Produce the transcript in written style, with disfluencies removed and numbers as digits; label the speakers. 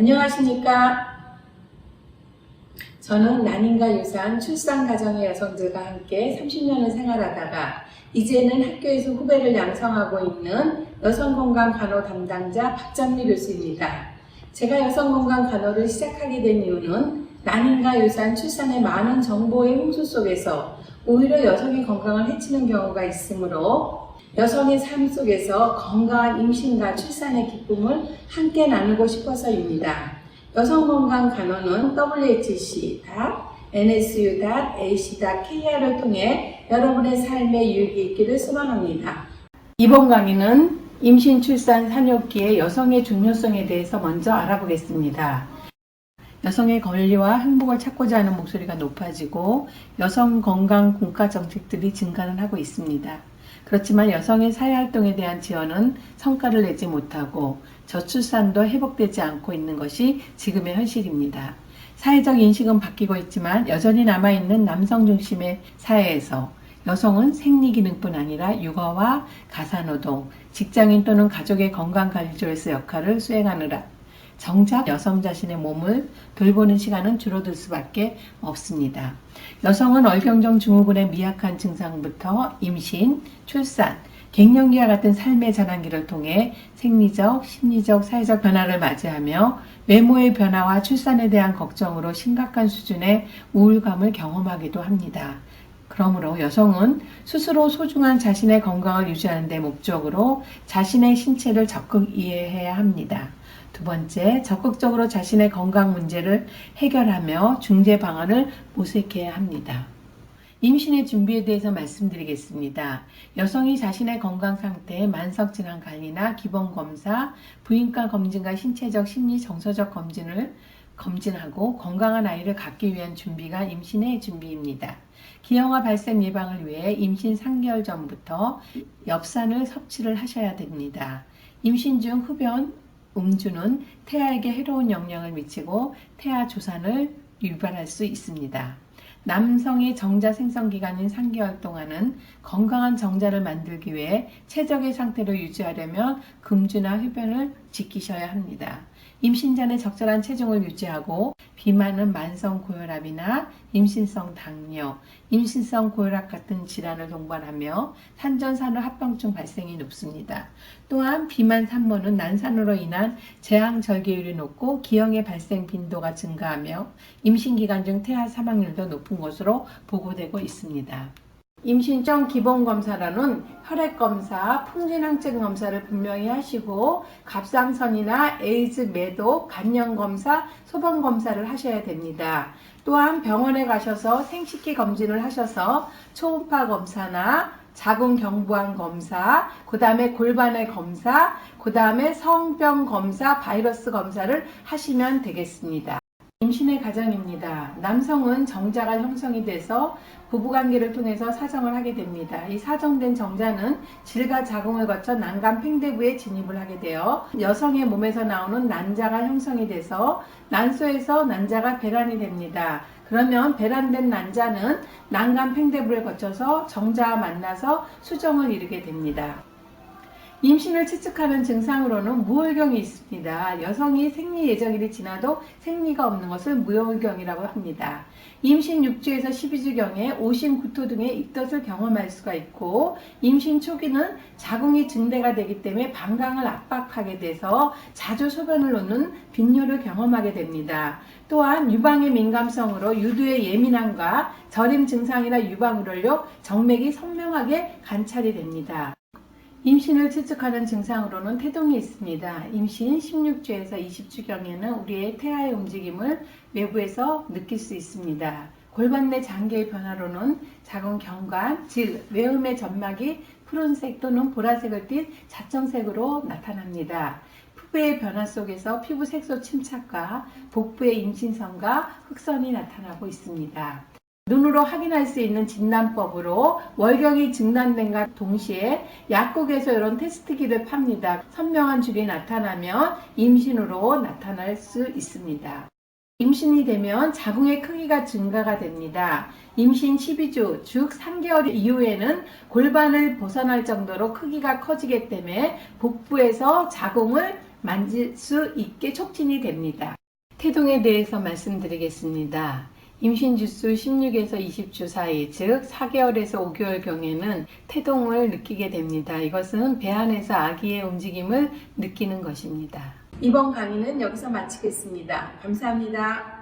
Speaker 1: 안녕하십니까. 저는 난임과 유사한 출산 가정의 여성들과 함께 30년을 생활하다가 이제는 학교에서 후배를 양성하고 있는 여성건강간호 담당자 박정미 교수입니다. 제가 여성건강간호를 시작하게 된 이유는 난임과 유사한 출산의 많은 정보의 홍수 속에서 오히려 여성의 건강을 해치는 경우가 있으므로 여성의 삶 속에서 건강한 임신과 출산의 기쁨을 함께 나누고 싶어서입니다. 여성건강간호는 whc.nsu.ac.kr을 통해 여러분의 삶에 유익이 있기를 소망합니다. 이번 강의는 임신, 출산, 산욕기의 여성의 중요성에 대해서 먼저 알아보겠습니다. 여성의 권리와 행복을 찾고자 하는 목소리가 높아지고 여성 건강 국가 정책들이 증가는 하고 있습니다. 그렇지만 여성의 사회활동에 대한 지원은 성과를 내지 못하고 저출산도 회복되지 않고 있는 것이 지금의 현실입니다. 사회적 인식은 바뀌고 있지만 여전히 남아있는 남성 중심의 사회에서 여성은 생리기능뿐 아니라 육아와 가사노동, 직장인 또는 가족의 건강관리조에서 역할을 수행하느라 정작 여성 자신의 몸을 돌보는 시간은 줄어들 수밖에 없습니다. 여성은 얼경정 증후군의 미약한 증상부터 임신, 출산, 갱년기와 같은 삶의 전환기를 통해 생리적, 심리적, 사회적 변화를 맞이하며 외모의 변화와 출산에 대한 걱정으로 심각한 수준의 우울감을 경험하기도 합니다. 그러므로 여성은 스스로 소중한 자신의 건강을 유지하는 데 목적으로 자신의 신체를 적극 이해해야 합니다. 두 번째, 적극적으로 자신의 건강 문제를 해결하며 중재 방안을 모색해야 합니다. 임신의 준비에 대해서 말씀드리겠습니다. 여성이 자신의 건강 상태의 만성 질환 관리나 기본 검사, 부인과 검진과 신체적, 심리, 정서적 검진을 검진하고 건강한 아이를 갖기 위한 준비가 임신의 준비입니다. 기형아 발생 예방을 위해 임신 3개월 전부터 엽산을 섭취를 하셔야 됩니다. 임신 중 흡연, 음주는 태아에게 해로운 영향을 미치고 태아 조산을 유발할 수 있습니다. 남성의 정자 생성 기간인 3개월 동안은 건강한 정자를 만들기 위해 최적의 상태를 유지하려면 금주나 흡연을 지키셔야 합니다. 임신 전에 적절한 체중을 유지하고 비만은 만성 고혈압이나 임신성 당뇨, 임신성 고혈압 같은 질환을 동반하며 산전산후 합병증 발생이 높습니다. 또한 비만 산모는 난산으로 인한 재앙절개율이 높고 기형의 발생 빈도가 증가하며 임신 기간 중 태아 사망률도 높은 것으로 보고되고 있습니다. 임신 전 기본검사로는 혈액검사, 풍진항체 검사를 분명히 하시고 갑상선이나 에이즈, 매독, 간염검사, 소변검사를 하셔야 됩니다. 또한 병원에 가셔서 생식기 검진을 하셔서 초음파 검사나 자궁경부암 검사, 그 다음에 골반의 검사, 그 다음에 성병 검사, 바이러스 검사를 하시면 되겠습니다. 임신의 과정입니다. 남성은 정자가 형성이 돼서 부부관계를 통해서 사정을 하게 됩니다. 이 사정된 정자는 질과 자궁을 거쳐 난간 팽대부에 진입을 하게 되어 여성의 몸에서 나오는 난자가 형성이 돼서 난소에서 난자가 배란이 됩니다. 그러면 배란된 난자는 난간 팽대부를 거쳐서 정자와 만나서 수정을 이루게 됩니다. 임신을 추측하는 증상으로는 무월경이 있습니다. 여성이 생리 예정일이 지나도 생리가 없는 것을 무월경이라고 합니다. 임신 6주에서 12주경에 오심, 구토 등의 입덧을 경험할 수가 있고 임신 초기는 자궁이 증대가 되기 때문에 방광을 압박하게 돼서 자주 소변을 놓는 빈뇨를 경험하게 됩니다. 또한 유방의 민감성으로 유두의 예민함과 저림 증상이나 유방우려로 정맥이 선명하게 관찰이 됩니다. 임신을 추측하는 증상으로는 태동이 있습니다. 임신 16주에서 20주경에는 우리의 태아의 움직임을 외부에서 느낄 수 있습니다. 골반 내 장기의 변화로는 자궁 경관, 즉 외음의 점막이 푸른색 또는 보라색을 띤 자청색으로 나타납니다. 피부의 변화 속에서 피부 색소 침착과 복부의 임신선과 흑선이 나타나고 있습니다. 눈으로 확인할 수 있는 진단법으로 월경이 진단된과 동시에 약국에서 이런 테스트기를 팝니다. 선명한 줄이 나타나면 임신으로 나타날 수 있습니다. 임신이 되면 자궁의 크기가 증가가 됩니다. 임신 12주, 즉 3개월 이후에는 골반을 벗어날 정도로 크기가 커지기 때문에 복부에서 자궁을 만질 수 있게 촉진이 됩니다. 태동에 대해서 말씀드리겠습니다. 임신 주수 16에서 20주 사이, 즉 4개월에서 5개월경에는 태동을 느끼게 됩니다. 이것은 배 안에서 아기의 움직임을 느끼는 것입니다. 이번 강의는 여기서 마치겠습니다. 감사합니다.